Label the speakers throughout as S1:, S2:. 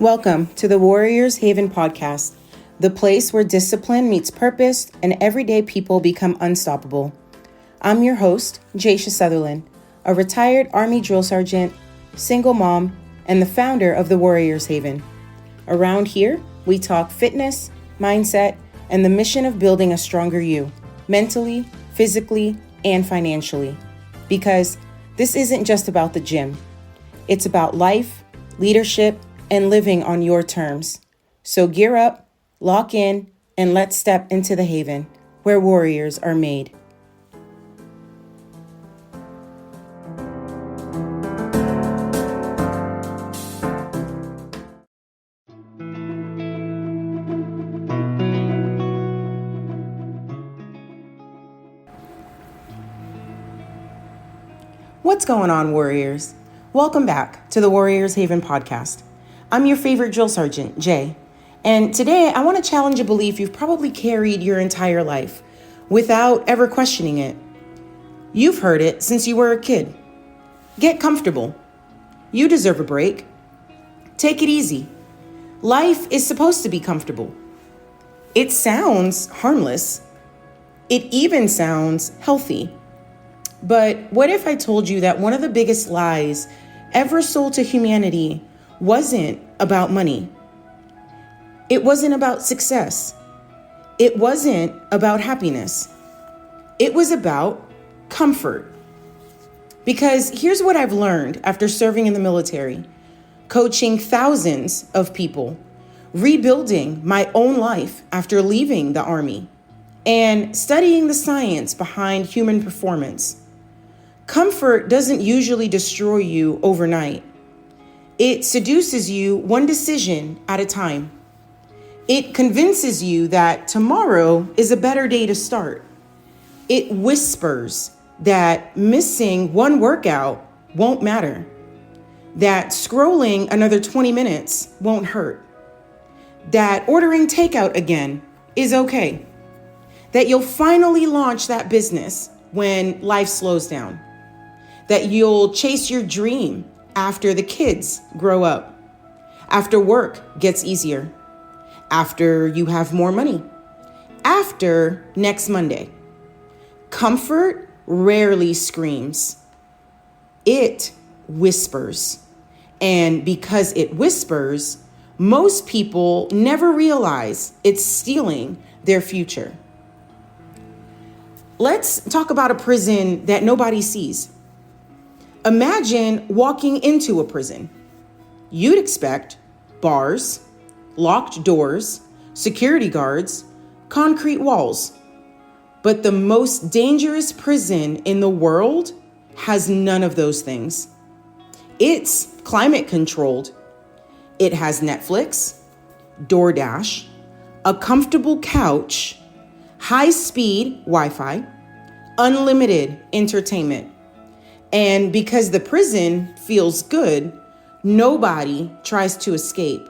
S1: Welcome to the Warriors Haven podcast, the place where discipline meets purpose and everyday people become unstoppable. I'm your host, Jaisha Sutherland, a retired Army drill sergeant, single mom, and the founder of the Warriors Haven. Around here, we talk fitness, mindset, and the mission of building a stronger you, mentally, physically, and financially. Because this isn't just about the gym. It's about life, leadership, and living on your terms. So gear up, lock in, and let's step into the haven where warriors are made. What's going on, warriors? Welcome back to the Warriors Haven podcast. I'm your favorite drill sergeant, Jay, and today I want to challenge a belief you've probably carried your entire life without ever questioning it. You've heard it since you were a kid. Get comfortable. You deserve a break. Take it easy. Life is supposed to be comfortable. It sounds harmless. It even sounds healthy. But what if I told you that one of the biggest lies ever sold to humanity wasn't about money? It wasn't about success. It wasn't about happiness. It was about comfort. Because here's what I've learned after serving in the military, coaching thousands of people, rebuilding my own life after leaving the Army, and studying the science behind human performance. Comfort doesn't usually destroy you overnight. It seduces you one decision at a time. It convinces you that tomorrow is a better day to start. It whispers that missing one workout won't matter, that scrolling another 20 minutes won't hurt, that ordering takeout again is okay, that you'll finally launch that business when life slows down, that you'll chase your dream after the kids grow up, after work gets easier, after you have more money, after next Monday. Comfort rarely screams. It whispers. And because it whispers, most people never realize it's stealing their future. Let's talk about a prison that nobody sees. Imagine walking into a prison. You'd expect bars, locked doors, security guards, concrete walls. But the most dangerous prison in the world has none of those things. It's climate controlled. It has Netflix, DoorDash, a comfortable couch, high-speed Wi-Fi, unlimited entertainment. And because the prison feels good, nobody tries to escape.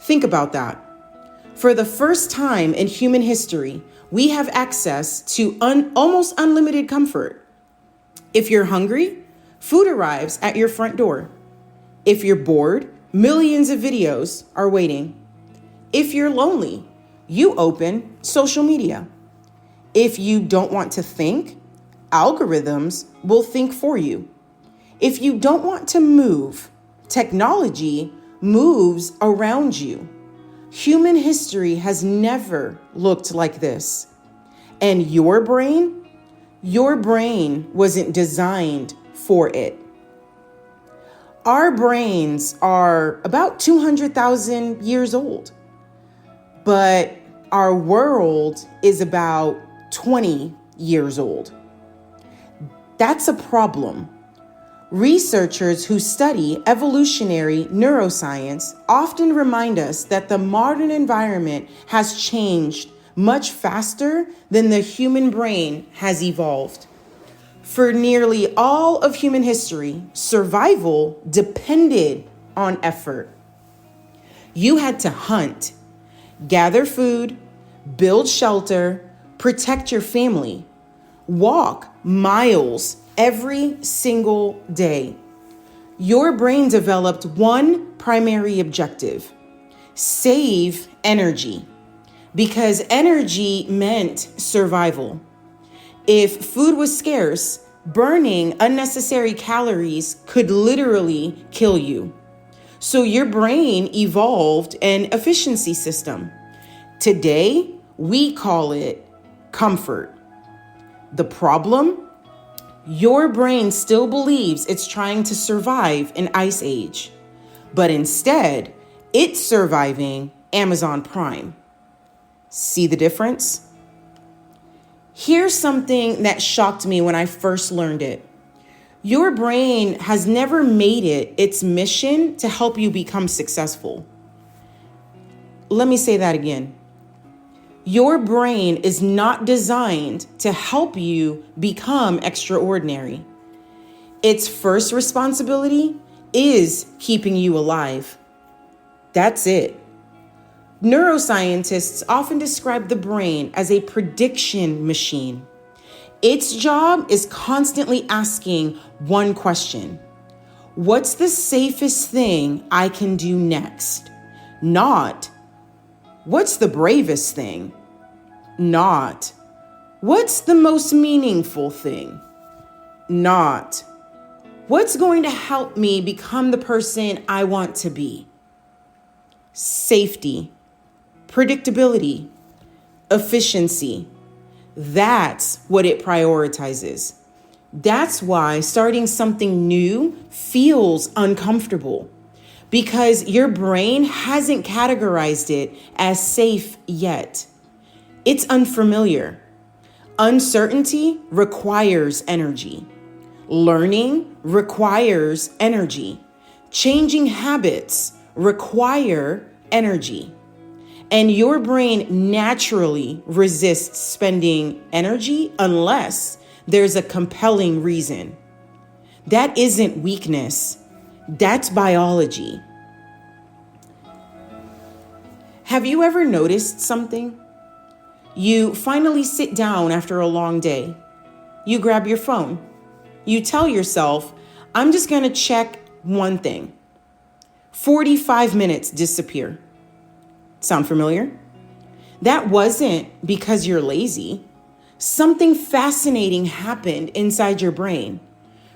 S1: Think about that. For the first time in human history, we have access to almost unlimited comfort. If you're hungry, food arrives at your front door. If you're bored, millions of videos are waiting. If you're lonely, you open social media. If you don't want to think, algorithms will think for you. If you don't want to move, technology moves around you. Human history has never looked like this. And your brain wasn't designed for it. Our brains are about 200,000 years old, but our world is about 20 years old. That's a problem. Researchers who study evolutionary neuroscience often remind us that the modern environment has changed much faster than the human brain has evolved. For nearly all of human history, survival depended on effort. You had to hunt, gather food, build shelter, protect your family, walk miles every single day. Your brain developed one primary objective: save energy, because energy meant survival. If food was scarce, burning unnecessary calories could literally kill you. So your brain evolved an efficiency system. Today, we call it comfort. The problem? Your brain still believes it's trying to survive an ice age, but instead, it's surviving Amazon Prime. See the difference? Here's something that shocked me when I first learned it. Your brain has never made it its mission to help you become successful. Let me say that again. Your brain is not designed to help you become extraordinary. Its first responsibility is keeping you alive. That's it. Neuroscientists often describe the brain as a prediction machine. Its job is constantly asking one question: what's the safest thing I can do next? Not, what's the bravest thing? Not, what's the most meaningful thing? Not, what's going to help me become the person I want to be? Safety, predictability, efficiency. That's what it prioritizes. That's why starting something new feels uncomfortable, because your brain hasn't categorized it as safe yet. It's unfamiliar. Uncertainty requires energy. Learning requires energy. Changing habits require energy. And your brain naturally resists spending energy unless there's a compelling reason. That isn't weakness. That's biology. Have you ever noticed something? You finally sit down after a long day. You grab your phone. You tell yourself, I'm just going to check one thing. 45 minutes disappear. Sound familiar? That wasn't because you're lazy. Something fascinating happened inside your brain.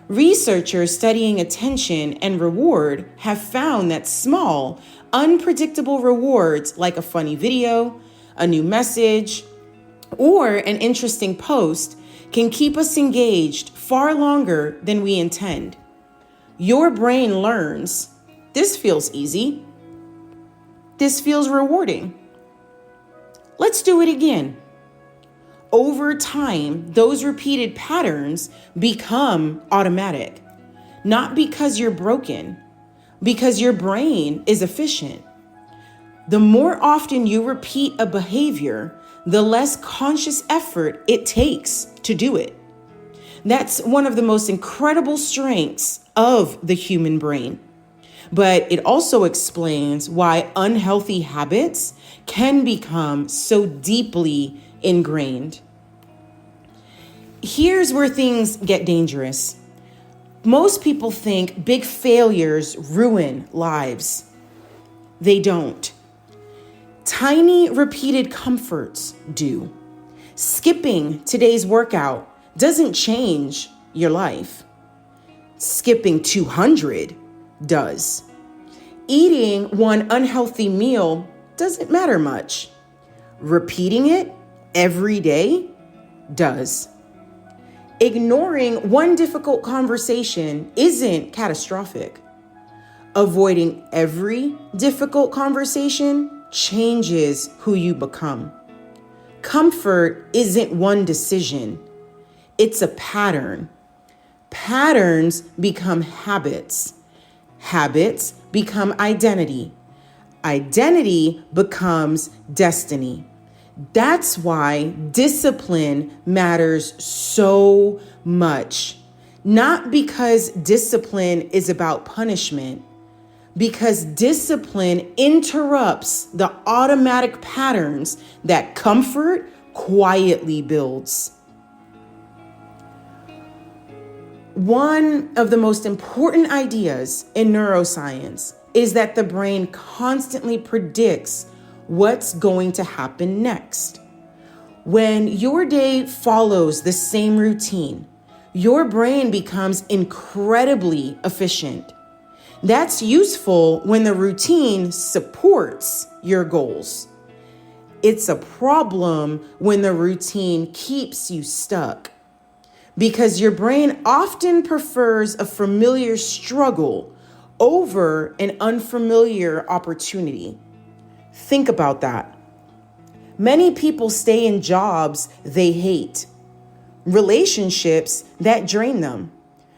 S1: Researchers studying attention and reward have found that small, unpredictable rewards like a funny video, a new message, or an interesting post can keep us engaged far longer than we intend. Your brain learns, this feels easy. This feels rewarding. Let's do it again. Over time, those repeated patterns become automatic, not because you're broken, because your brain is efficient. The more often you repeat a behavior, the less conscious effort it takes to do it. That's one of the most incredible strengths of the human brain. But it also explains why unhealthy habits can become so deeply ingrained. Here's where things get dangerous. Most people think big failures ruin lives. They don't. Tiny repeated comforts do. Skipping today's workout doesn't change your life. Skipping 200 does. Eating one unhealthy meal doesn't matter much. Repeating it every day does. Ignoring one difficult conversation isn't catastrophic. Avoiding every difficult conversation changes who you become. Comfort isn't one decision. It's a pattern. Patterns become habits. Habits become identity. Identity becomes destiny. That's why discipline matters so much. Not because discipline is about punishment, because discipline interrupts the automatic patterns that comfort quietly builds. One of the most important ideas in neuroscience is that the brain constantly predicts what's going to happen next. When your day follows the same routine, your brain becomes incredibly efficient. That's useful when the routine supports your goals. It's a problem when the routine keeps you stuck, because your brain often prefers a familiar struggle over an unfamiliar opportunity. Think about that. Many people stay in jobs they hate, relationships that drain them,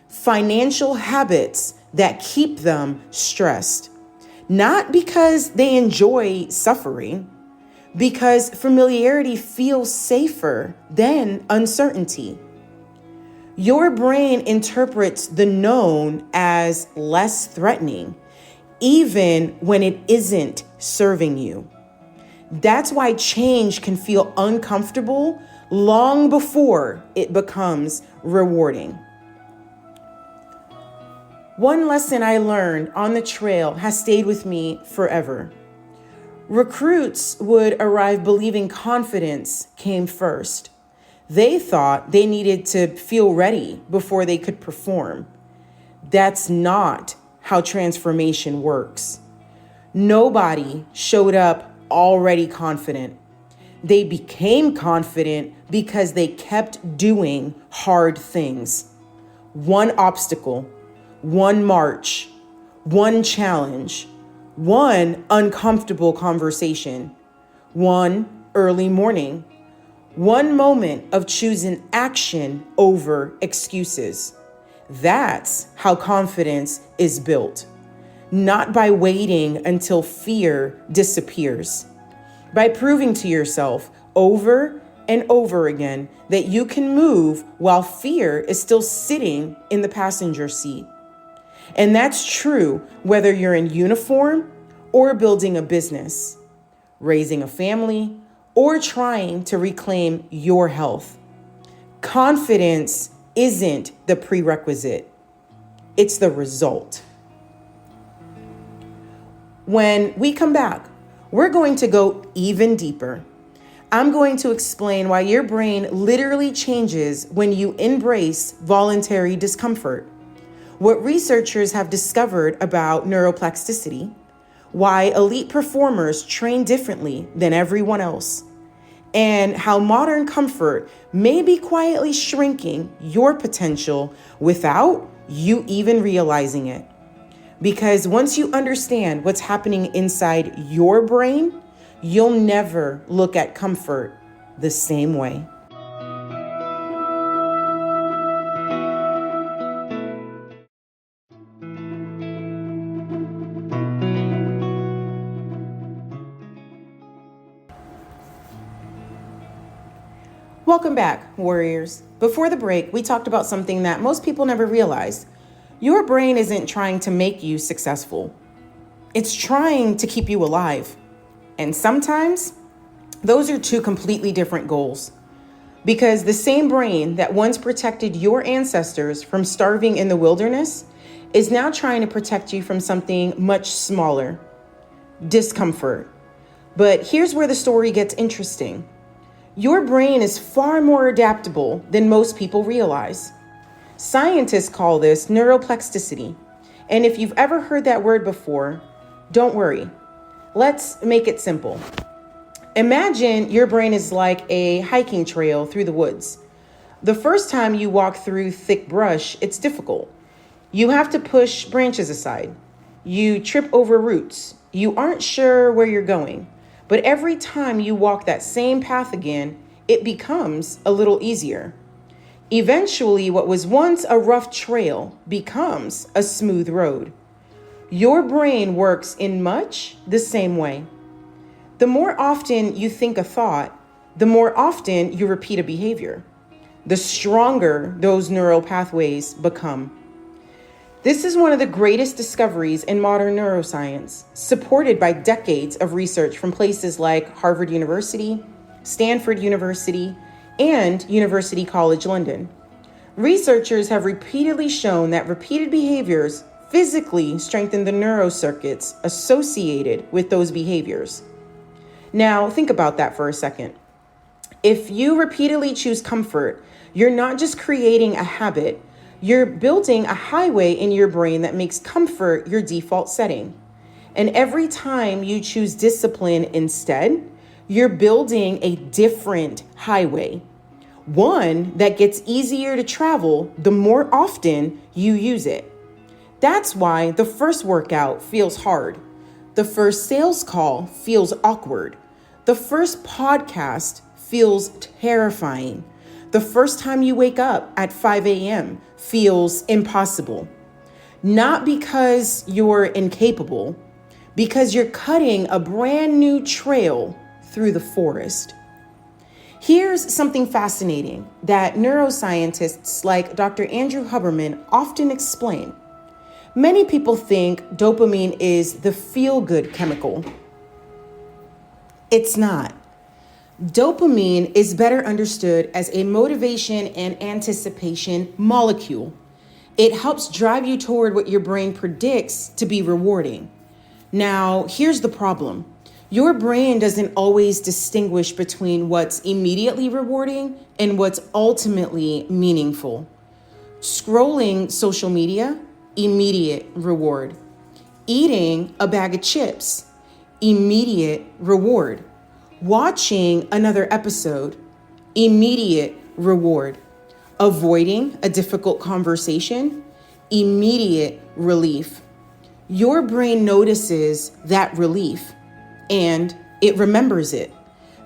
S1: financial habits that keep them stressed. Not because they enjoy suffering, because familiarity feels safer than uncertainty. Your brain interprets the known as less threatening, even when it isn't serving you. That's why change can feel uncomfortable long before it becomes rewarding. One lesson I learned on the trail has stayed with me forever. Recruits would arrive believing confidence came first. They thought they needed to feel ready before they could perform. That's not how transformation works. Nobody showed up already confident. They became confident because they kept doing hard things. One obstacle, one march, one challenge, one uncomfortable conversation, one early morning, one moment of choosing action over excuses. That's how confidence is built. Not by waiting until fear disappears. By proving to yourself over and over again that you can move while fear is still sitting in the passenger seat. And that's true whether you're in uniform or building a business, raising a family, or trying to reclaim your health. Confidence isn't the prerequisite. It's the result. When we come back, we're going to go even deeper. I'm going to explain why your brain literally changes when you embrace voluntary discomfort, what researchers have discovered about neuroplasticity, why elite performers train differently than everyone else, and how modern comfort may be quietly shrinking your potential without you even realizing it. Because once you understand what's happening inside your brain, you'll never look at comfort the same way. Welcome back, warriors. Before the break, we talked about something that most people never realize. Your brain isn't trying to make you successful. It's trying to keep you alive. And sometimes those are two completely different goals. Because the same brain that once protected your ancestors from starving in the wilderness is now trying to protect you from something much smaller, discomfort. But here's where the story gets interesting. Your brain is far more adaptable than most people realize. Scientists call this neuroplasticity. And if you've ever heard that word before, don't worry. Let's make it simple. Imagine your brain is like a hiking trail through the woods. The first time you walk through thick brush, it's difficult. You have to push branches aside. You trip over roots. You aren't sure where you're going. But every time you walk that same path again, it becomes a little easier. Eventually, what was once a rough trail becomes a smooth road. Your brain works in much the same way. The more often you think a thought, the more often you repeat a behavior, the stronger those neural pathways become. This is one of the greatest discoveries in modern neuroscience, supported by decades of research from places like Harvard University, Stanford University, and University College London. Researchers have repeatedly shown that repeated behaviors physically strengthen the neurocircuits associated with those behaviors. Now, think about that for a second. If you repeatedly choose comfort, you're not just creating a habit, you're building a highway in your brain that makes comfort your default setting. And every time you choose discipline instead, you're building a different highway, one that gets easier to travel the more often you use it. That's why the first workout feels hard. The first sales call feels awkward. The first podcast feels terrifying. The first time you wake up at 5 a.m. feels impossible. Not because you're incapable, because you're cutting a brand new trail through the forest. Here's something fascinating that neuroscientists like Dr. Andrew Huberman often explain. Many people think dopamine is the feel-good chemical. It's not. Dopamine is better understood as a motivation and anticipation molecule. It helps drive you toward what your brain predicts to be rewarding. Now, here's the problem. Your brain doesn't always distinguish between what's immediately rewarding and what's ultimately meaningful. Scrolling social media, immediate reward. Eating a bag of chips, immediate reward. Watching another episode, immediate reward. Avoiding a difficult conversation, immediate relief. Your brain notices that relief and it remembers it.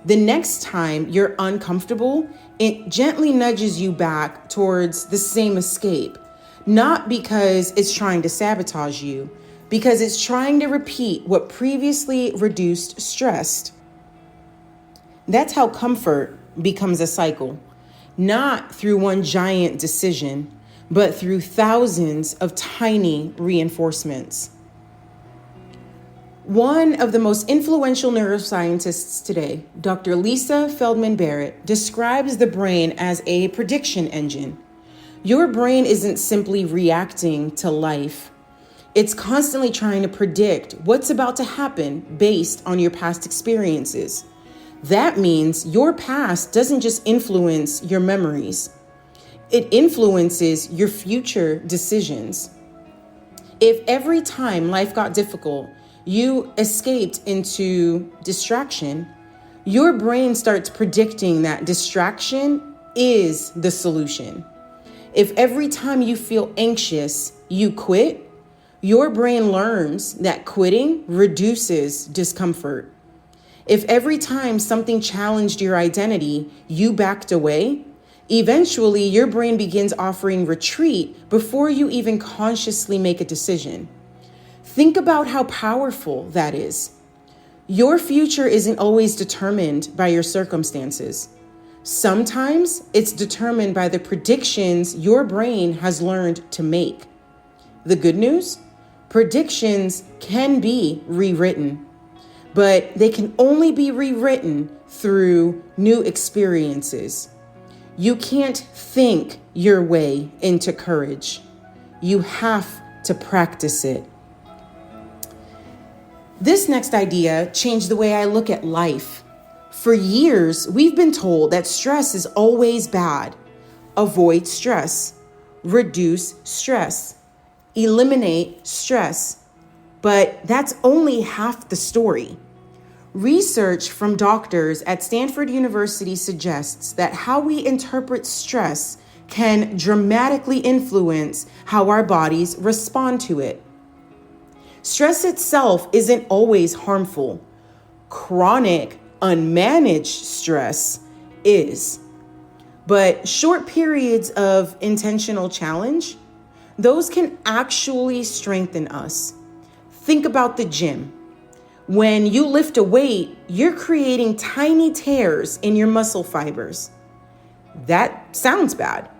S1: The next time you're uncomfortable, it gently nudges you back towards the same escape, not because it's trying to sabotage you, because it's trying to repeat what previously reduced stress. That's how comfort becomes a cycle, not through one giant decision, but through thousands of tiny reinforcements. One of the most influential neuroscientists today, Dr. Lisa Feldman Barrett, describes the brain as a prediction engine. Your brain isn't simply reacting to life. It's constantly trying to predict what's about to happen based on your past experiences. That means your past doesn't just influence your memories. It influences your future decisions. If every time life got difficult, you escaped into distraction, your brain starts predicting that distraction is the solution. If every time you feel anxious, you quit, your brain learns that quitting reduces discomfort. If every time something challenged your identity, you backed away, eventually your brain begins offering retreat before you even consciously make a decision. Think about how powerful that is. Your future isn't always determined by your circumstances. Sometimes it's determined by the predictions your brain has learned to make. The good news? Predictions can be rewritten, but they can only be rewritten through new experiences. You can't think your way into courage. You have to practice it. This next idea changed the way I look at life. For years, we've been told that stress is always bad. Avoid stress, reduce stress, eliminate stress. But that's only half the story. Research from doctors at Stanford University suggests that how we interpret stress can dramatically influence how our bodies respond to it. Stress itself isn't always harmful. Chronic, unmanaged stress is. But short periods of intentional challenge, those can actually strengthen us. Think about the gym. When you lift a weight, you're creating tiny tears in your muscle fibers. That sounds bad,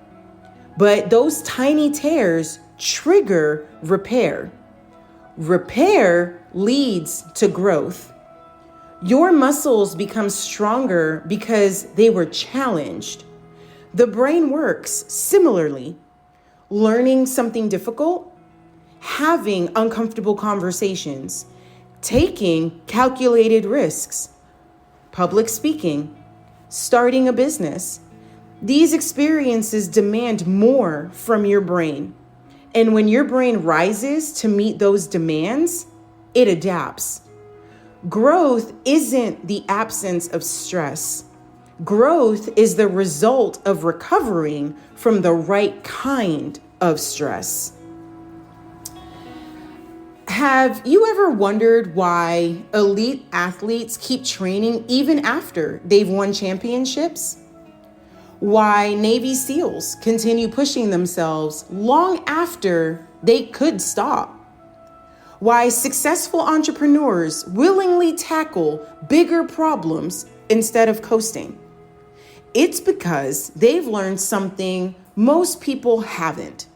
S1: but those tiny tears trigger repair. Repair leads to growth. Your muscles become stronger because they were challenged. The brain works similarly. Learning something difficult, having uncomfortable conversations, taking calculated risks, public speaking, starting a business. These experiences demand more from your brain. And when your brain rises to meet those demands, it adapts. Growth isn't the absence of stress. Growth is the result of recovering from the right kind of stress. Have you ever wondered why elite athletes keep training even after they've won championships? Why Navy SEALs continue pushing themselves long after they could stop? Why successful entrepreneurs willingly tackle bigger problems instead of coasting? It's because they've learned something most people haven't.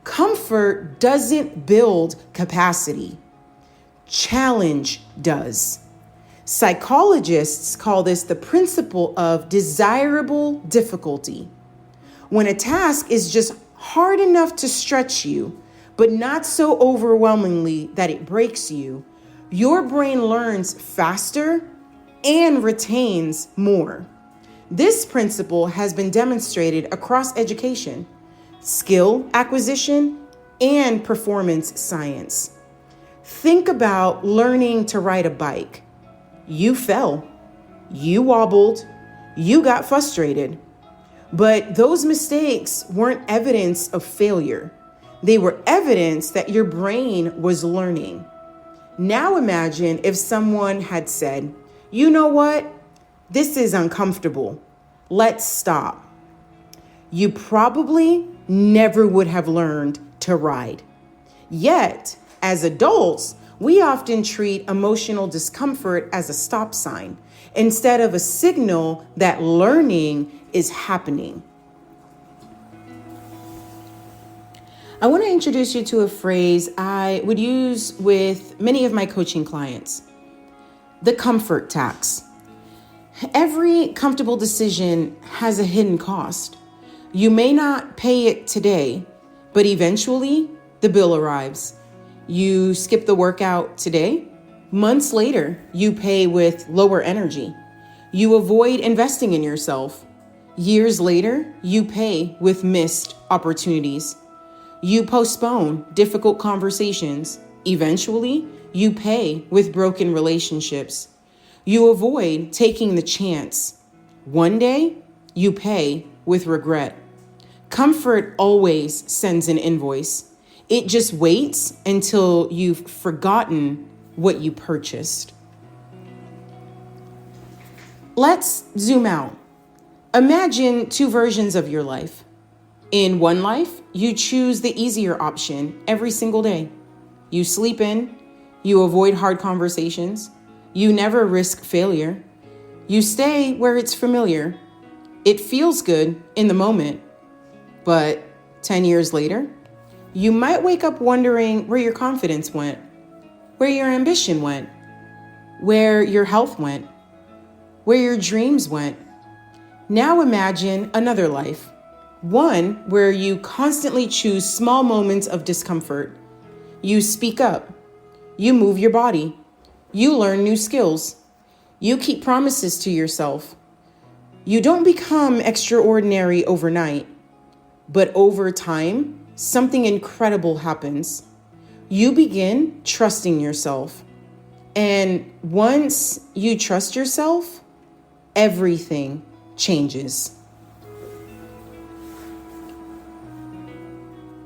S1: Comfort doesn't build capacity. Challenge does. Psychologists call this the principle of desirable difficulty. When a task is just hard enough to stretch you, but not so overwhelmingly that it breaks you, your brain learns faster and retains more. This principle has been demonstrated across education, skill acquisition, and performance science. Think about learning to ride a bike. You fell, you wobbled, you got frustrated. But those mistakes weren't evidence of failure. They were evidence that your brain was learning. Now imagine if someone had said, you know what? This is uncomfortable. Let's stop. You probably never would have learned to ride. Yet, as adults, we often treat emotional discomfort as a stop sign instead of a signal that learning is happening. I want to introduce you to a phrase I would use with many of my coaching clients: the comfort tax. Every comfortable decision has a hidden cost. You may not pay it today, but eventually the bill arrives. You skip the workout today, months later, you pay with lower energy. You avoid investing in yourself. Years later, you pay with missed opportunities. You postpone difficult conversations. Eventually, you pay with broken relationships. You avoid taking the chance. One day, you pay with regret. Comfort always sends an invoice. It just waits until you've forgotten what you purchased. Let's zoom out. Imagine two versions of your life. In one life, you choose the easier option every single day. You sleep in, you avoid hard conversations, you never risk failure. You stay where it's familiar. It feels good in the moment, but 10 years later, you might wake up wondering where your confidence went, where your ambition went, where your health went, where your dreams went. Now imagine another life, one where you constantly choose small moments of discomfort. You speak up, you move your body, you learn new skills, you keep promises to yourself. You don't become extraordinary overnight, but over time, something incredible happens. You begin trusting yourself. And once you trust yourself, everything changes.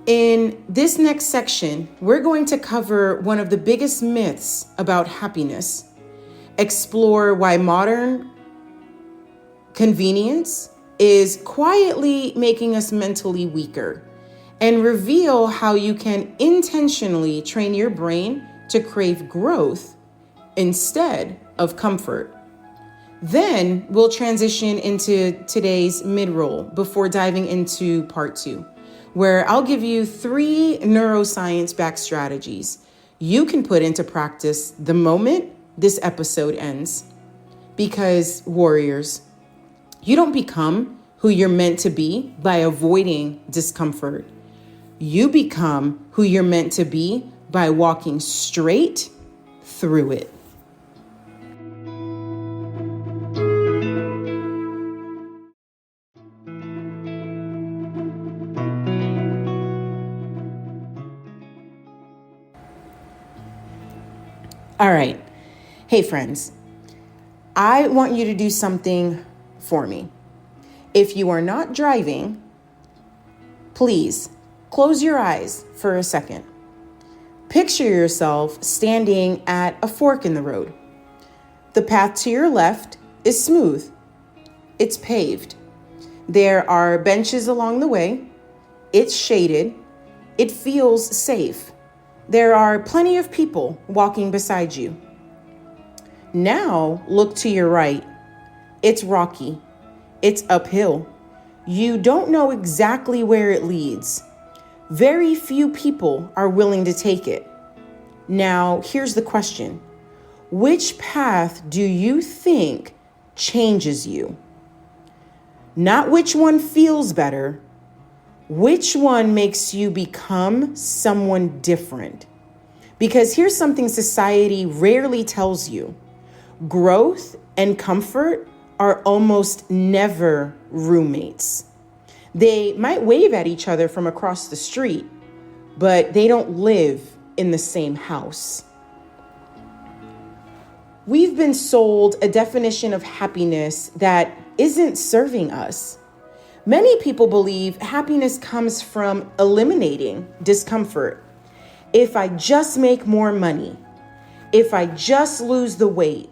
S1: In this next section, we're going to cover one of the biggest myths about happiness, explore why modern convenience is quietly making us mentally weaker, and reveal how you can intentionally train your brain to crave growth instead of comfort. Then we'll transition into today's mid-roll before diving into part 2, where I'll give you 3 neuroscience-backed strategies you can put into practice the moment this episode ends. Because, warriors, you don't become who you're meant to be by avoiding discomfort. You become who you're meant to be by walking straight through it. All right. Hey, friends, I want you to do something for me. If you are not driving, please close your eyes for a second. Picture yourself standing at a fork in the road. The path to your left is smooth. It's paved. There are benches along the way. It's shaded. It feels safe. There are plenty of people walking beside you. Now look to your right. It's rocky. It's uphill. You don't know exactly where it leads. Very few people are willing to take it. Now, here's the question. Which path do you think changes you? Not which one feels better. Which one makes you become someone different? Because here's something society rarely tells you. Growth and comfort are almost never roommates. They might wave at each other from across the street, but they don't live in the same house. We've been sold a definition of happiness that isn't serving us. Many people believe happiness comes from eliminating discomfort. If I just make more money, if I just lose the weight,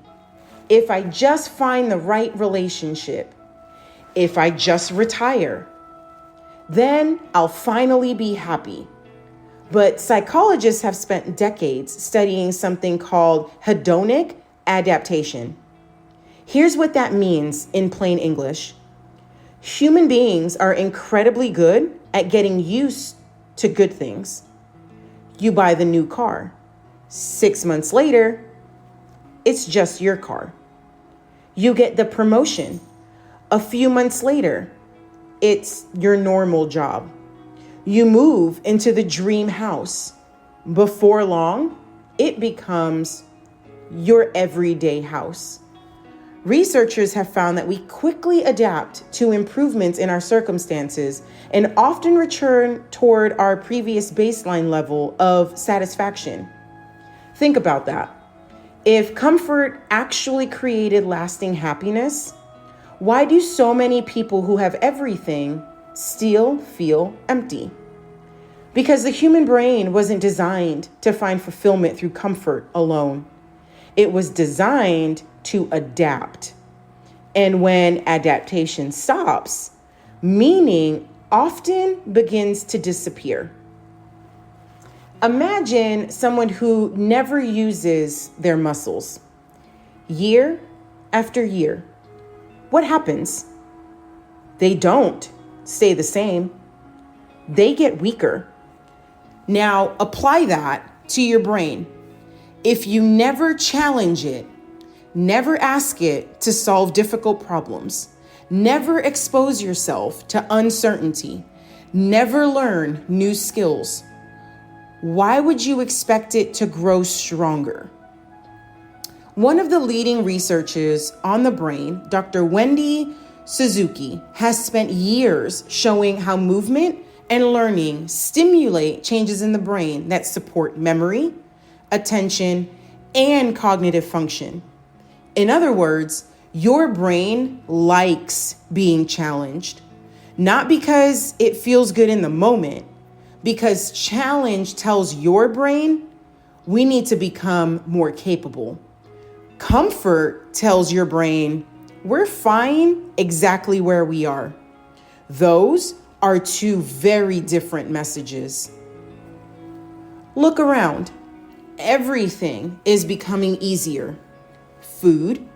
S1: if I just find the right relationship, if I just retire, then I'll finally be happy. But psychologists have spent decades studying something called hedonic adaptation. Here's what that means in plain English. Human beings are incredibly good at getting used to good things. You buy the new car. 6 months later, it's just your car. You get the promotion. A few months later, it's your normal job. You move into the dream house. Before long, it becomes your everyday house. Researchers have found that we quickly adapt to improvements in our circumstances and often return toward our previous baseline level of satisfaction. Think about that. If comfort actually created lasting happiness, why do so many people who have everything still feel empty? Because the human brain wasn't designed to find fulfillment through comfort alone. It was designed to adapt. And when adaptation stops, meaning often begins to disappear. Imagine someone who never uses their muscles. Year after year. What happens? They don't stay the same. They get weaker. Now apply that to your brain. If you never challenge it, never ask it to solve difficult problems, never expose yourself to uncertainty, never learn new skills, why would you expect it to grow stronger? One of the leading researchers on the brain, Dr. Wendy Suzuki, has spent years showing how movement and learning stimulate changes in the brain that support memory, attention, and cognitive function. In other words, your brain likes being challenged, not because it feels good in the moment, because challenge tells your brain we need to become more capable. Comfort tells your brain we're fine exactly where we are. Those are two very different messages. Look around. Everything is becoming easier. Food,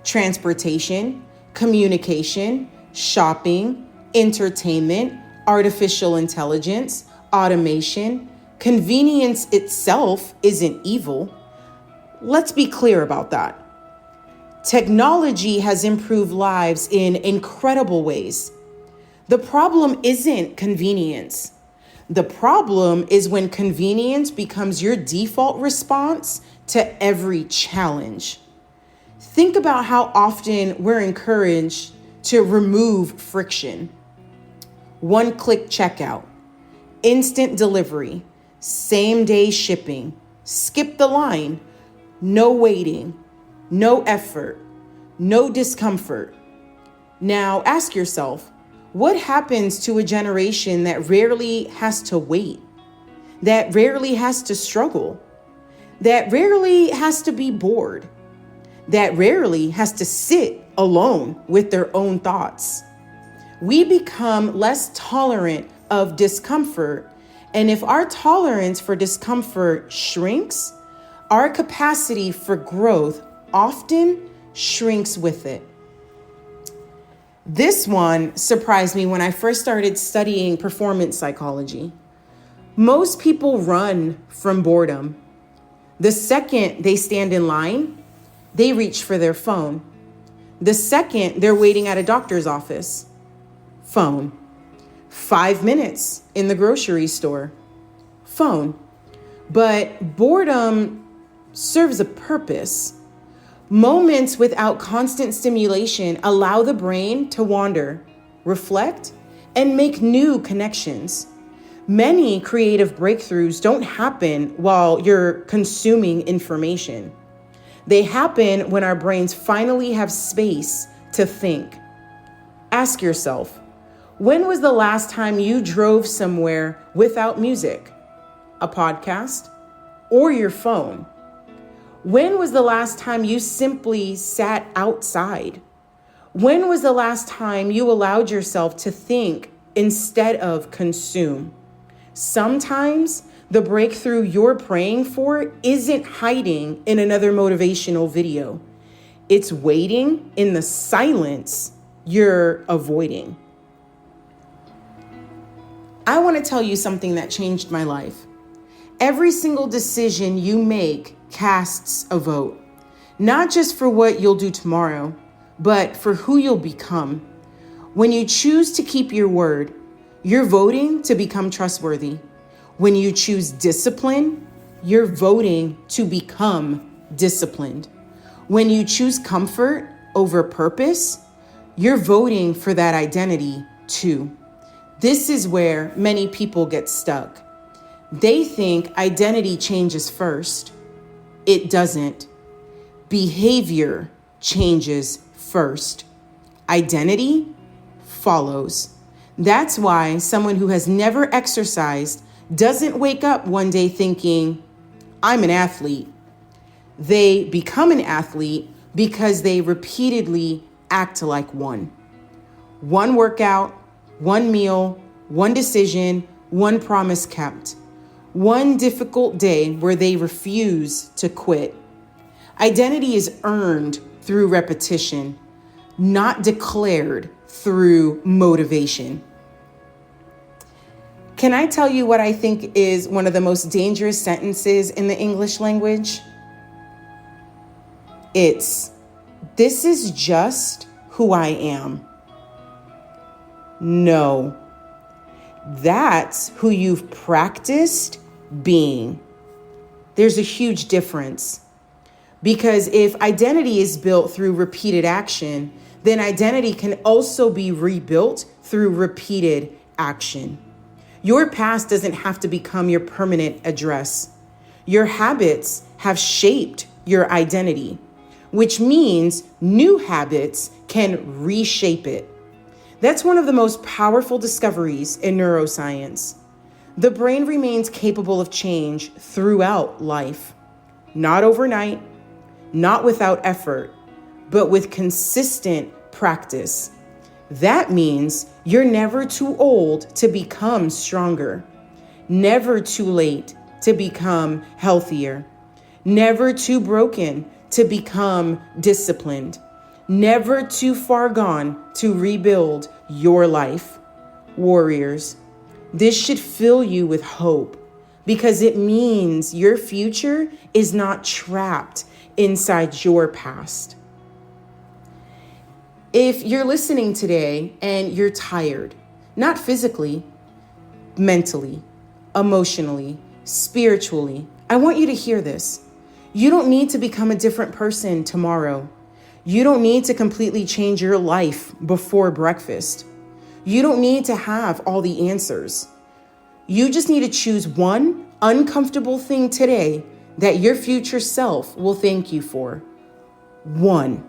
S1: transportation, communication, shopping, entertainment, artificial intelligence, automation. Convenience itself isn't evil. Let's be clear about that. Technology has improved lives in incredible ways. The problem isn't convenience. The problem is when convenience becomes your default response to every challenge. Think about how often we're encouraged to remove friction. One-click checkout, instant delivery, same-day shipping, skip the line, no waiting, no effort, no discomfort. Now ask yourself, what happens to a generation that rarely has to wait, that rarely has to struggle, that rarely has to be bored, that rarely has to sit alone with their own thoughts? We become less tolerant of discomfort, and if our tolerance for discomfort shrinks, our capacity for growth often shrinks with it. This one surprised me when I first started studying performance psychology. Most people run from boredom. The second they stand in line, they reach for their phone. The second they're waiting at a doctor's office, phone. 5 minutes in the grocery store, phone. But boredom serves a purpose. Moments without constant stimulation allow the brain to wander, reflect, and make new connections. Many creative breakthroughs don't happen while you're consuming information. They happen when our brains finally have space to think. Ask yourself, when was the last time you drove somewhere without music, a podcast, or your phone? When was the last time you simply sat outside? When was the last time you allowed yourself to think instead of consume? Sometimes the breakthrough you're praying for isn't hiding in another motivational video. It's waiting in the silence you're avoiding. I want to tell you something that changed my life. Every single decision you make casts a vote, not just for what you'll do tomorrow, but for who you'll become. When you choose to keep your word, you're voting to become trustworthy. When you choose discipline, you're voting to become disciplined. When you choose comfort over purpose, you're voting for that identity too. This is where many people get stuck. They think identity changes first. It doesn't. Behavior changes first. Identity follows. That's why someone who has never exercised doesn't wake up one day thinking, I'm an athlete. They become an athlete because they repeatedly act like one. One workout, one meal, one decision, one promise kept. One difficult day where they refuse to quit. Identity is earned through repetition, not declared through motivation. Can I tell you what I think is one of the most dangerous sentences in the English language? It's, this is just who I am. No, that's who you've practiced being. There's a huge difference. Because if identity is built through repeated action, then identity can also be rebuilt through repeated action. Your past doesn't have to become your permanent address. Your habits have shaped your identity, which means new habits can reshape it. That's one of the most powerful discoveries in neuroscience. The brain remains capable of change throughout life, not overnight, not without effort, but with consistent practice. That means you're never too old to become stronger, never too late to become healthier, never too broken to become disciplined, never too far gone to rebuild your life. Warriors, this should fill you with hope because it means your future is not trapped inside your past. If you're listening today and you're tired, not physically, mentally, emotionally, spiritually. I want you to hear this. You don't need to become a different person tomorrow. You don't need to completely change your life before breakfast. You don't need to have all the answers. You just need to choose one uncomfortable thing today that your future self will thank you for. One.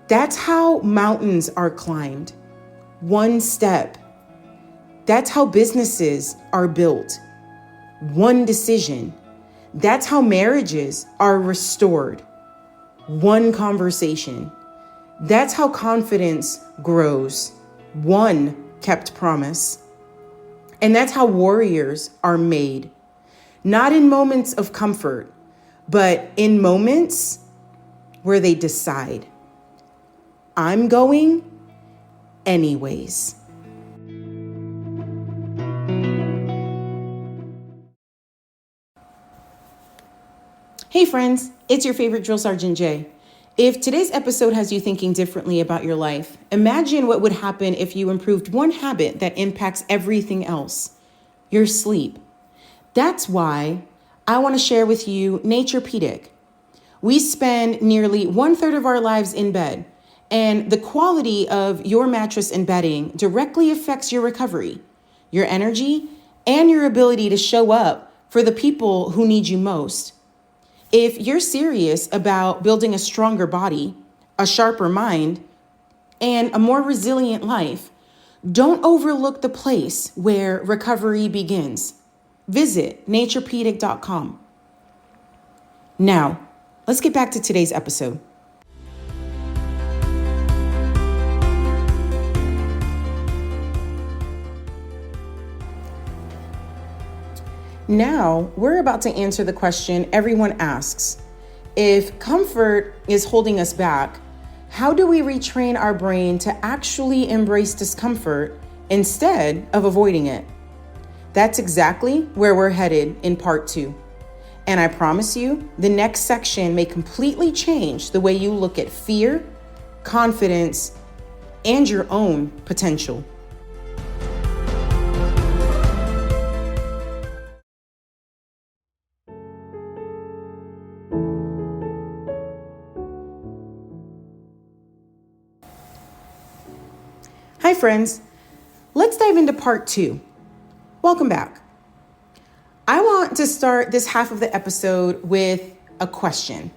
S1: That's how mountains are climbed. One step. That's how businesses are built. One decision. That's how marriages are restored. One conversation. That's how confidence grows. One kept promise. And that's how warriors are made. Not in moments of comfort, but in moments where they decide, I'm going anyways. Hey friends, it's your favorite drill sergeant Jay. If today's episode has you thinking differently about your life, imagine what would happen if you improved one habit that impacts everything else, your sleep. That's why I want to share with you Naturepedic. We spend nearly 1/3 of our lives in bed, and the quality of your mattress and bedding directly affects your recovery, your energy, and your ability to show up for the people who need you most. If you're serious about building a stronger body, a sharper mind, and a more resilient life, don't overlook the place where recovery begins. Visit naturepedic.com. Now, let's get back to today's episode. Now, we're about to answer the question everyone asks. If comfort is holding us back, how do we retrain our brain to actually embrace discomfort instead of avoiding it? That's exactly where we're headed in part 2. And I promise you, the next section may completely change the way you look at fear, confidence, and your own potential. Hi friends, let's dive into part 2. Welcome back. I want to start this half of the episode with a question.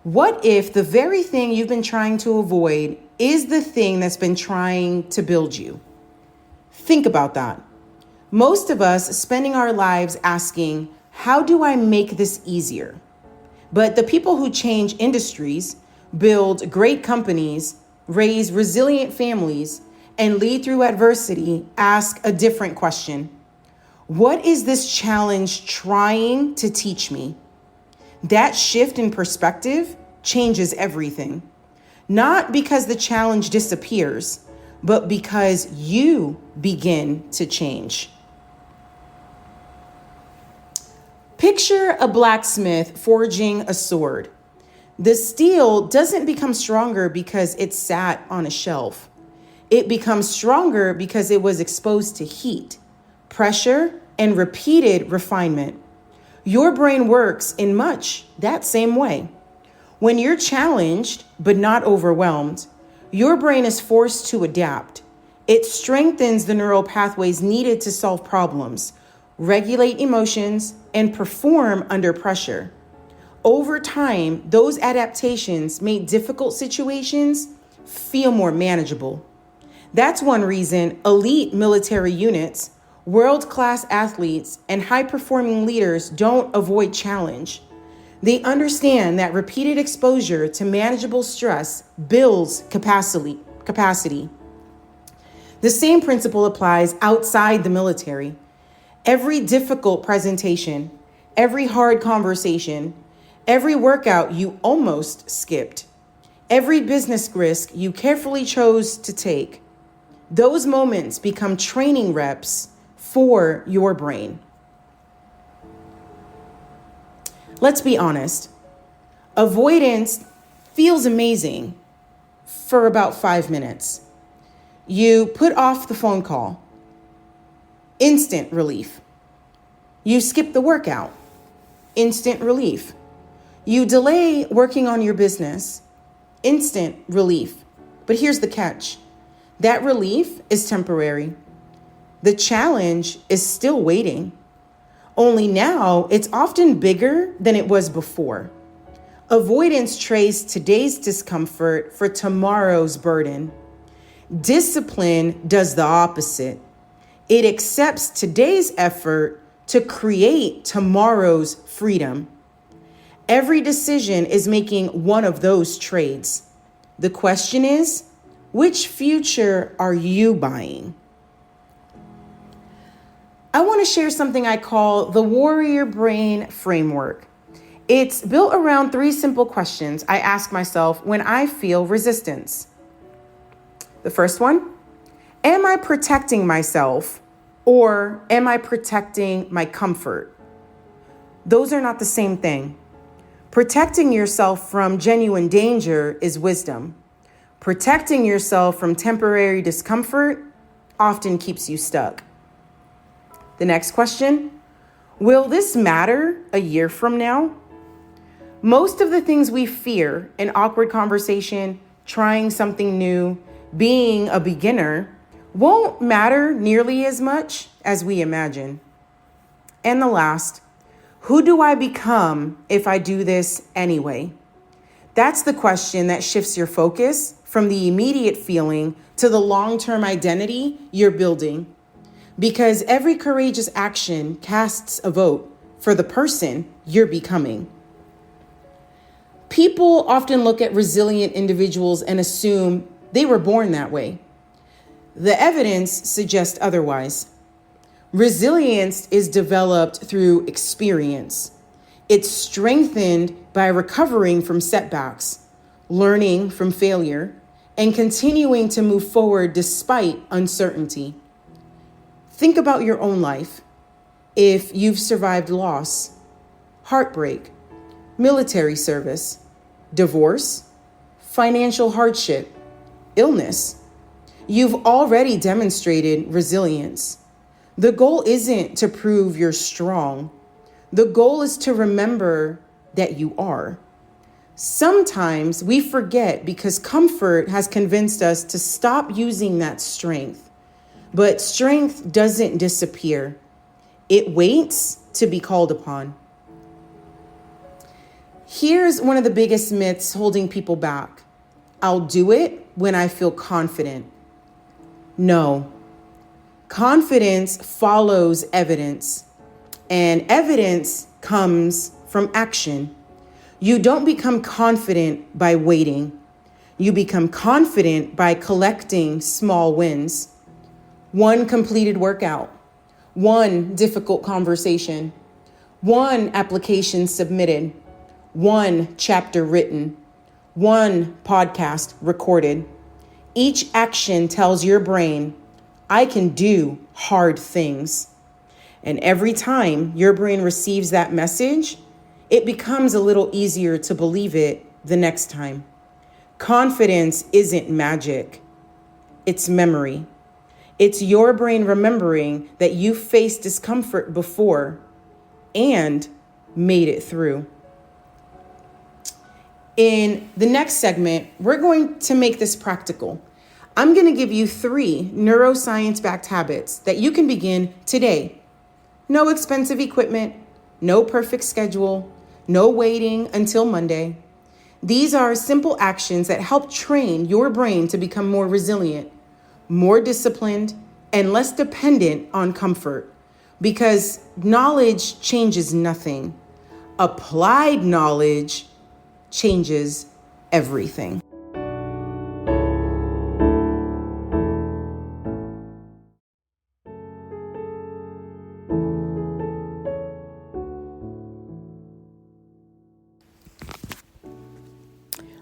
S1: What if the very thing you've been trying to avoid is the thing that's been trying to build you? Think about that. Most of us spending our lives asking, how do I make this easier? But the people who change industries, build great companies, raise resilient families, and lead through adversity ask a different question. What is this challenge trying to teach me? That shift in perspective changes everything. Not because the challenge disappears, but because you begin to change. Picture a blacksmith forging a sword. The steel doesn't become stronger because it sat on a shelf. It becomes stronger because it was exposed to heat, pressure, and repeated refinement. Your brain works in much that same way. When you're challenged but not overwhelmed, your brain is forced to adapt. It strengthens the neural pathways needed to solve problems, regulate emotions, and perform under pressure. Over time, those adaptations make difficult situations feel more manageable. That's one reason elite military units, world-class athletes, and high-performing leaders don't avoid challenge. They understand that repeated exposure to manageable stress builds capacity. The same principle applies outside the military. Every difficult presentation, every hard conversation, every workout you almost skipped, every business risk you carefully chose to take, those moments become training reps for your brain. Let's be honest. Avoidance feels amazing for about 5 minutes. You put off the phone call. Instant relief. You skip the workout. Instant relief. You delay working on your business. Instant relief. But here's the catch. That relief is temporary. The challenge is still waiting. Only now it's often bigger than it was before. Avoidance trades today's discomfort for tomorrow's burden. Discipline does the opposite. It accepts today's effort to create tomorrow's freedom. Every decision is making one of those trades. The question is, which future are you buying? I want to share something I call the warrior brain framework. It's built around 3 simple questions I ask myself when I feel resistance. The first one, am I protecting myself or am I protecting my comfort? Those are not the same thing. Protecting yourself from genuine danger is wisdom. Protecting yourself from temporary discomfort often keeps you stuck. The next question, will this matter a year from now? Most of the things we fear, an awkward conversation, trying something new, being a beginner, won't matter nearly as much as we imagine. And the last, who do I become if I do this anyway? That's the question that shifts your focus from the immediate feeling to the long-term identity you're building. Because every courageous action casts a vote for the person you're becoming. People often look at resilient individuals and assume they were born that way. The evidence suggests otherwise. Resilience is developed through experience. It's strengthened by recovering from setbacks, learning from failure, and continuing to move forward despite uncertainty. Think about your own life. If you've survived loss, heartbreak, military service, divorce, financial hardship, illness, you've already demonstrated resilience. The goal isn't to prove you're strong. The goal is to remember that you are. Sometimes we forget because comfort has convinced us to stop using that strength. But strength doesn't disappear. It waits to be called upon. Here's one of the biggest myths holding people back. I'll do it when I feel confident. No. Confidence follows evidence, and evidence comes from action. You don't become confident by waiting. You become confident by collecting small wins. One completed workout, one difficult conversation, one application submitted, one chapter written, one podcast recorded. Each action tells your brain, I can do hard things. And every time your brain receives that message, it becomes a little easier to believe it the next time. Confidence isn't magic. It's memory. It's your brain remembering that you faced discomfort before and made it through. In the next segment, we're going to make this practical. I'm going to give you 3 neuroscience-backed habits that you can begin today. No expensive equipment, no perfect schedule, no waiting until Monday. These are simple actions that help train your brain to become more resilient, more disciplined, and less dependent on comfort. Because knowledge changes nothing. Applied knowledge changes everything.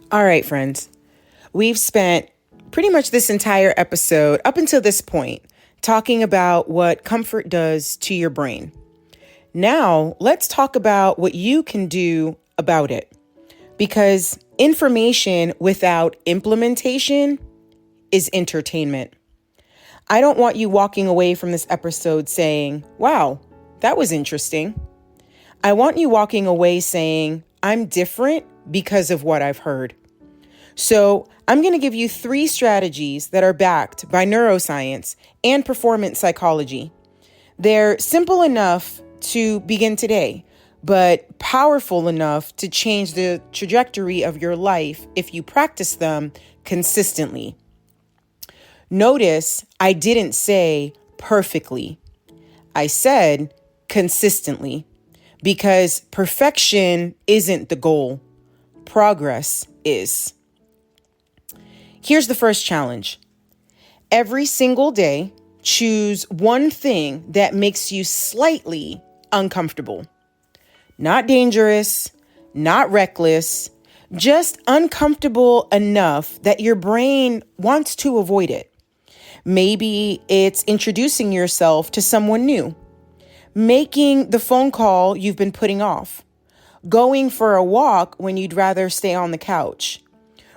S1: All right, friends, we've spent pretty much this entire episode up until this point talking about what comfort does to your brain. Now, let's talk about what you can do about it. Because information without implementation is entertainment. I don't want you walking away from this episode saying, wow, that was interesting. I want you walking away saying, I'm different because of what I've heard. So I'm going to give you 3 strategies that are backed by neuroscience and performance psychology. They're simple enough to begin today, but powerful enough to change the trajectory of your life if you practice them consistently. Notice I didn't say perfectly. I said consistently, because perfection isn't the goal. Progress is. Here's the first challenge. Every single day, choose one thing that makes you slightly uncomfortable. Not dangerous, not reckless, just uncomfortable enough that your brain wants to avoid it. Maybe it's introducing yourself to someone new, making the phone call you've been putting off, going for a walk when you'd rather stay on the couch,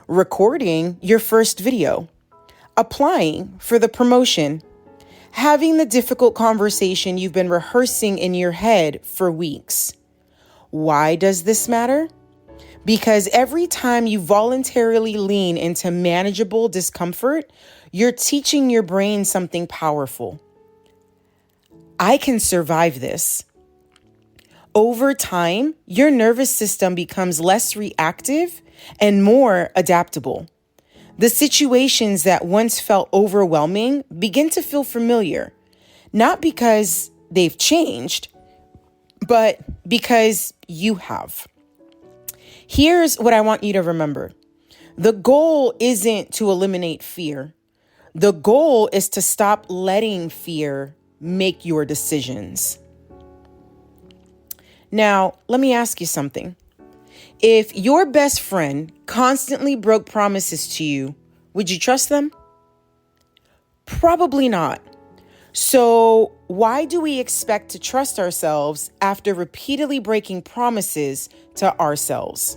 S1: recording your first video, applying for the promotion, having the difficult conversation you've been rehearsing in your head for weeks. Why does this matter? Because every time you voluntarily lean into manageable discomfort, you're teaching your brain something powerful. I can survive this. Over time, your nervous system becomes less reactive and more adaptable. The situations that once felt overwhelming begin to feel familiar, not because they've changed, but because you have. Here's what I want you to remember. The goal isn't to eliminate fear. The goal is to stop letting fear make your decisions. Now, let me ask you something. If your best friend constantly broke promises to you, would you trust them? Probably not. So why do we expect to trust ourselves after repeatedly breaking promises to ourselves?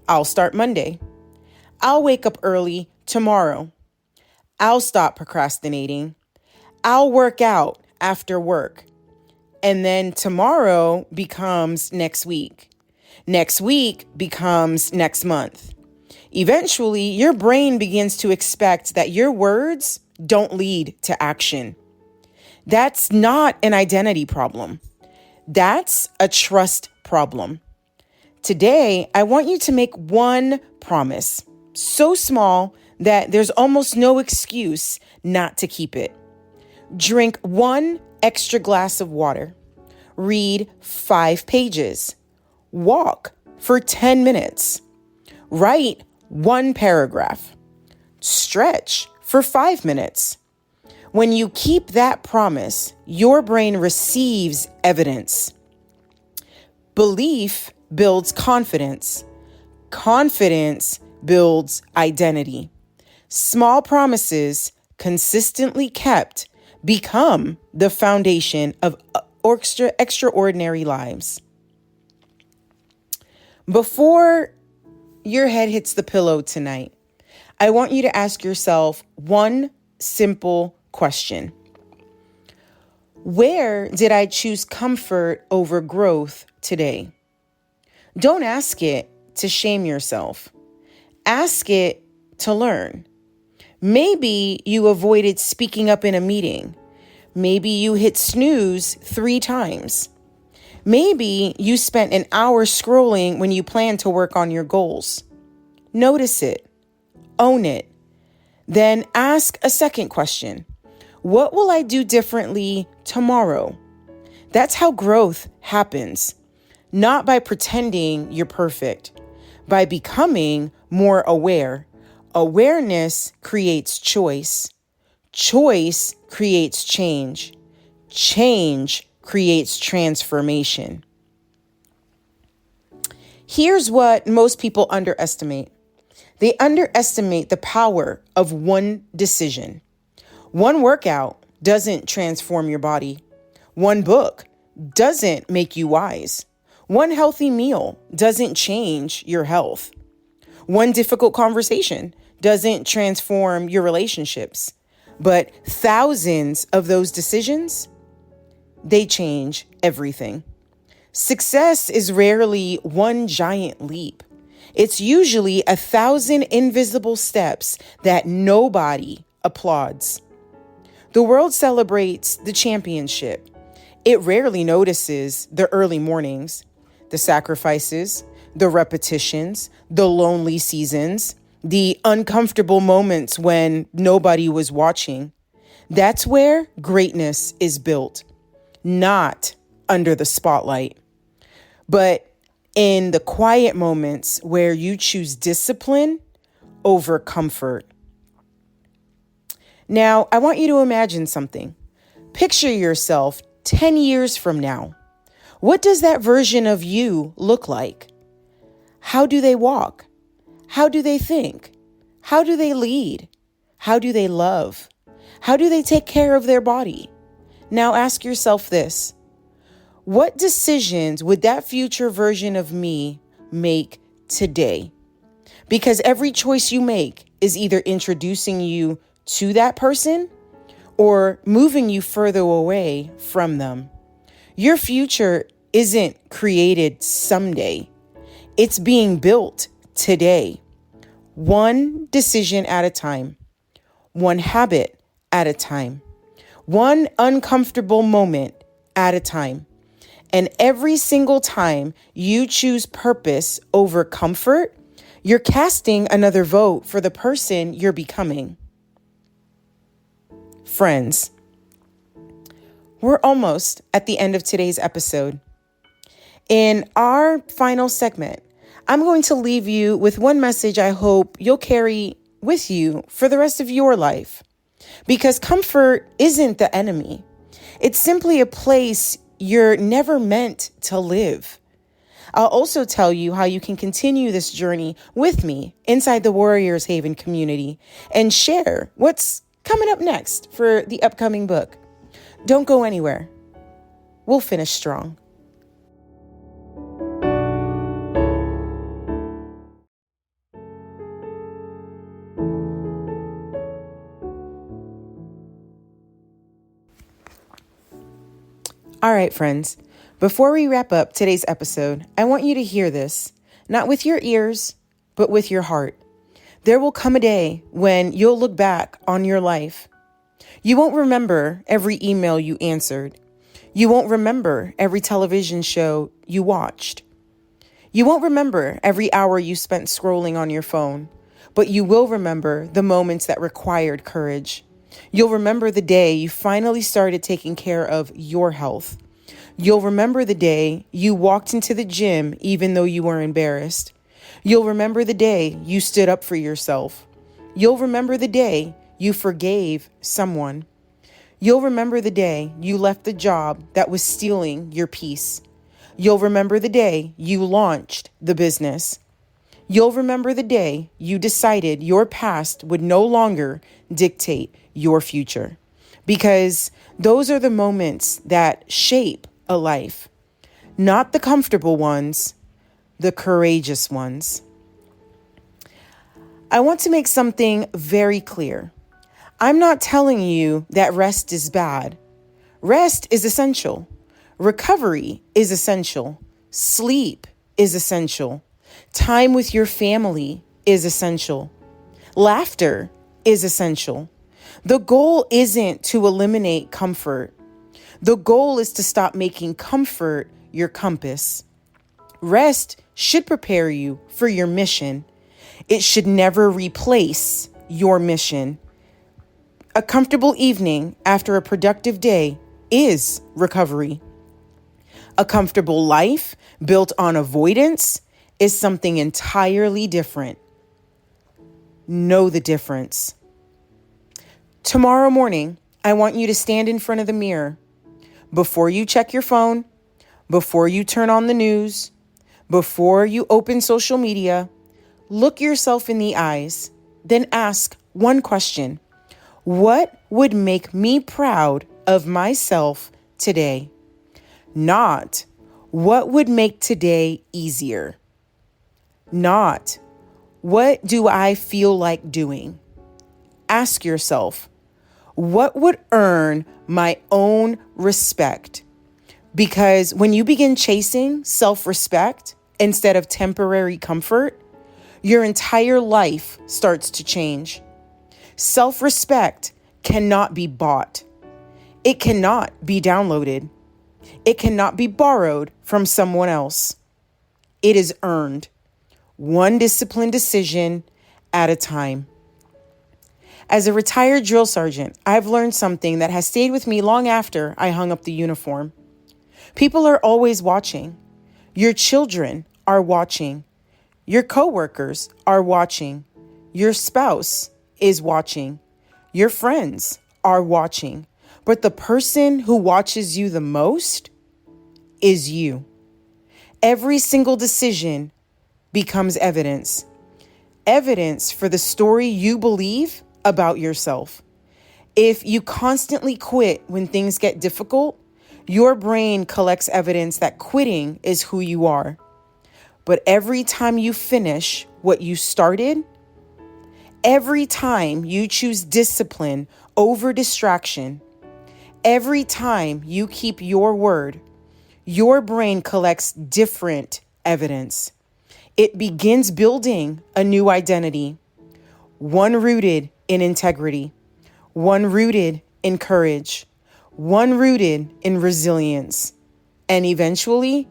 S1: I'll start Monday. I'll wake up early tomorrow. I'll stop procrastinating. I'll work out after work. And then tomorrow becomes next week. Next week becomes next month. Eventually, your brain begins to expect that your words don't lead to action. That's not an identity problem. That's a trust problem. Today, I want you to make one promise, so small that there's almost no excuse not to keep it. Drink 1 extra glass of water. Read 5 pages. Walk for 10 minutes. Write 1 paragraph. Stretch for 5 minutes. When you keep that promise, your brain receives evidence. Belief builds confidence. Confidence builds identity. Small promises, consistently kept, become the foundation of extraordinary lives. Before your head hits the pillow tonight, I want you to ask yourself one simple question. Where did I choose comfort over growth today? Don't ask it to shame yourself. Ask it to learn. Maybe you avoided speaking up in a meeting. Maybe you hit snooze 3 times. Maybe you spent an hour scrolling when you planned to work on your goals. Notice it. Own it. Then ask a second question. What will I do differently tomorrow? That's how growth happens. Not by pretending you're perfect, by becoming more aware. Awareness creates choice. Choice creates change. Change creates transformation. Here's what most people underestimate. They underestimate the power of one decision. One workout doesn't transform your body. One book doesn't make you wise. One healthy meal doesn't change your health. One difficult conversation doesn't transform your relationships. But thousands of those decisions, they change everything. Success is rarely one giant leap. It's usually 1,000 invisible steps that nobody applauds. The world celebrates the championship. It rarely notices the early mornings, the sacrifices, the repetitions, the lonely seasons, the uncomfortable moments when nobody was watching. That's where greatness is built, not under the spotlight, but in the quiet moments where you choose discipline over comfort. Now, I want you to imagine something. Picture yourself 10 years from now. What does that version of you look like? How do they walk? How do they think? How do they lead? How do they love? How do they take care of their body? Now ask yourself this. What decisions would that future version of me make today? Because every choice you make is either introducing you to that person or moving you further away from them. Your future isn't created someday. It's being built today. One decision at a time. One habit at a time. One uncomfortable moment at a time. And every single time you choose purpose over comfort, you're casting another vote for the person you're becoming. Friends, we're almost at the end of today's episode. In our final segment, I'm going to leave you with one message I hope you'll carry with you for the rest of your life. Because comfort isn't the enemy. It's simply a place you're never meant to live. I'll also tell you how you can continue this journey with me inside the Warriors Haven community and share what's coming up next for the upcoming book. Don't go anywhere. We'll finish strong. All right, friends. Before we wrap up today's episode, I want you to hear this, not with your ears, but with your heart. There will come a day when you'll look back on your life. You won't remember every email you answered. You won't remember every television show you watched. You won't remember every hour you spent scrolling on your phone, but you will remember the moments that required courage. You'll remember the day you finally started taking care of your health. You'll remember the day you walked into the gym even though you were embarrassed. You'll remember the day you stood up for yourself. You'll remember the day you forgave someone. You'll remember the day you left the job that was stealing your peace. You'll remember the day you launched the business. You'll remember the day you decided your past would no longer dictate your future. Because those are the moments that shape a life. Not the comfortable ones, the courageous ones. I want to make something very clear. I'm not telling you that rest is bad. Rest is essential. Recovery is essential. Sleep is essential. Time with your family is essential. Laughter is essential. The goal isn't to eliminate comfort. The goal is to stop making comfort your compass. Rest should prepare you for your mission. It should never replace your mission. A comfortable evening after a productive day is recovery. A comfortable life built on avoidance is something entirely different. Know the difference. Tomorrow morning, I want you to stand in front of the mirror. Before you check your phone, before you turn on the news, before you open social media, look yourself in the eyes, then ask one question. What would make me proud of myself today? Not what would make today easier. Not what do I feel like doing? Ask yourself, What would earn my own respect? Because when you begin chasing self-respect instead of temporary comfort, your entire life starts to change. Self-respect cannot be bought. It cannot be downloaded. It cannot be borrowed from someone else. It is earned, one disciplined decision at a time. As a retired drill sergeant, I've learned something that has stayed with me long after I hung up the uniform. People are always watching. Your children are watching. Your coworkers are watching. Your spouse is watching. Your friends are watching. But the person who watches you the most is you. Every single decision becomes evidence. Evidence for the story you believe about yourself. If you constantly quit when things get difficult, your brain collects evidence that quitting is who you are. But every time you finish what you started, every time you choose discipline over distraction, every time you keep your word, your brain collects different evidence. It begins building a new identity, one rooted in integrity, one rooted in courage, one rooted in resilience. And eventually,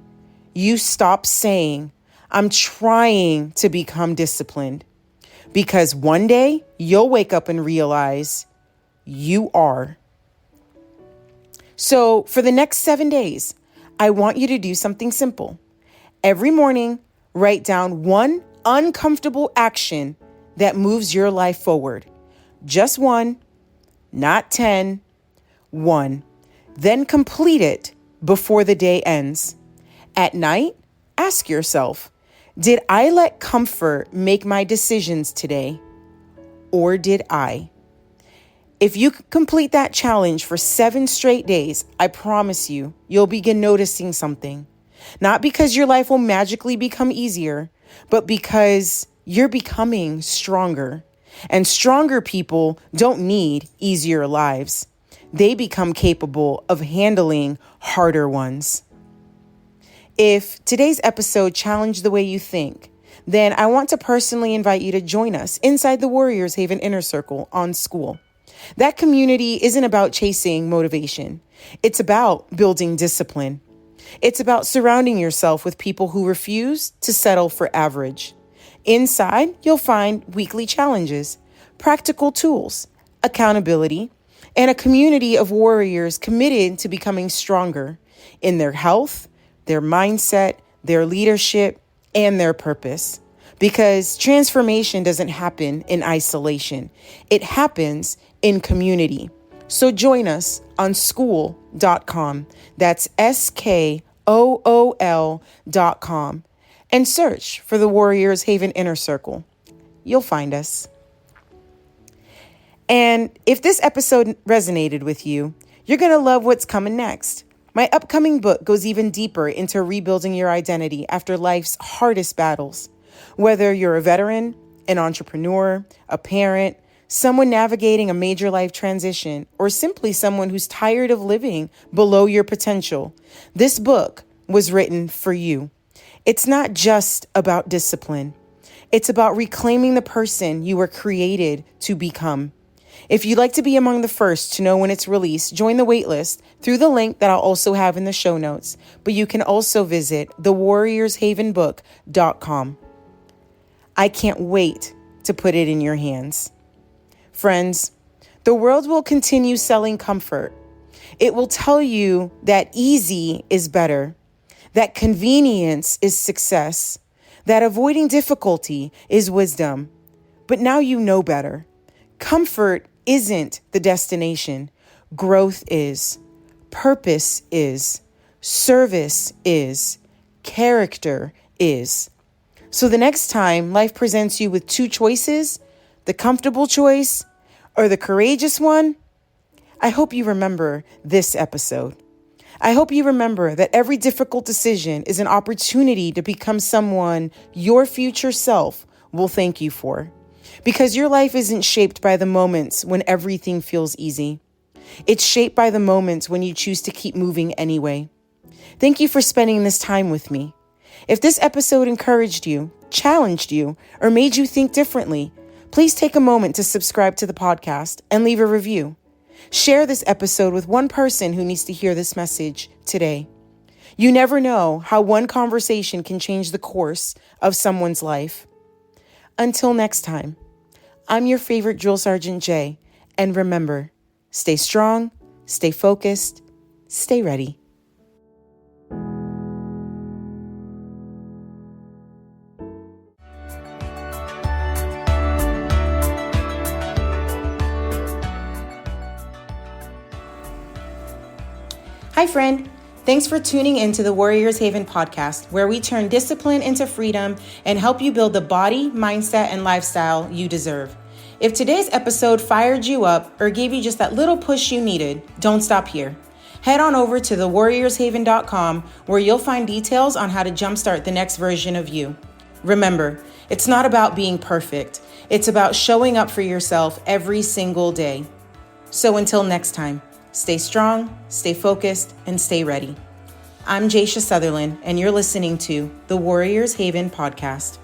S1: you stop saying, I'm trying to become disciplined. Because one day, you'll wake up and realize you are. So for the next 7 days, I want you to do something simple. Every morning, write down one uncomfortable action that moves your life forward. Just one, not 10, one. Then complete it before the day ends. At night, ask yourself, did I let comfort make my decisions today? Or did I? If you complete that challenge for 7 straight days, I promise you, you'll begin noticing something. Not because your life will magically become easier, but because you're becoming stronger. And stronger people don't need easier lives. They become capable of handling harder ones. If today's episode challenged the way you think, then I want to personally invite you to join us inside the Warriors Haven Inner Circle on School. That community isn't about chasing motivation. It's about building discipline. It's about surrounding yourself with people who refuse to settle for average. Inside, you'll find weekly challenges, practical tools, accountability, and a community of warriors committed to becoming stronger in their health, their mindset, their leadership, and their purpose. Because transformation doesn't happen in isolation. It happens in community. So join us on school.com. That's SKOOL.com. And search for the Warriors Haven Inner Circle. You'll find us. And if this episode resonated with you, you're going to love what's coming next. My upcoming book goes even deeper into rebuilding your identity after life's hardest battles. Whether you're a veteran, an entrepreneur, a parent, someone navigating a major life transition, or simply someone who's tired of living below your potential, this book was written for you. It's not just about discipline. It's about reclaiming the person you were created to become. If you'd like to be among the first to know when it's released, join the waitlist through the link that I'll also have in the show notes. But you can also visit thewarriorshavenbook.com. I can't wait to put it in your hands. Friends, the world will continue selling comfort. It will tell you that easy is better, that convenience is success, that avoiding difficulty is wisdom. But now you know better. Comfort isn't the destination. Growth is. Purpose is. Service is. Character is. So the next time life presents you with 2 choices, the comfortable choice or the courageous one, I hope you remember this episode. I hope you remember that every difficult decision is an opportunity to become someone your future self will thank you for. Because your life isn't shaped by the moments when everything feels easy. It's shaped by the moments when you choose to keep moving anyway. Thank you for spending this time with me. If this episode encouraged you, challenged you, or made you think differently, please take a moment to subscribe to the podcast and leave a review. Share this episode with one person who needs to hear this message today. You never know how one conversation can change the course of someone's life. Until next time, I'm your favorite Drill Sergeant Jay, and remember, stay strong, stay focused, stay ready. Hi, friend. Thanks for tuning into the Warriors Haven podcast, where we turn discipline into freedom and help you build the body, mindset, and lifestyle you deserve. If today's episode fired you up or gave you just that little push you needed, don't stop here. Head on over to thewarriorshaven.com, where you'll find details on how to jumpstart the next version of you. Remember, it's not about being perfect. It's about showing up for yourself every single day. So until next time, stay strong, stay focused, and stay ready. I'm Jaisha Sutherland, and you're listening to the Warriors Haven podcast.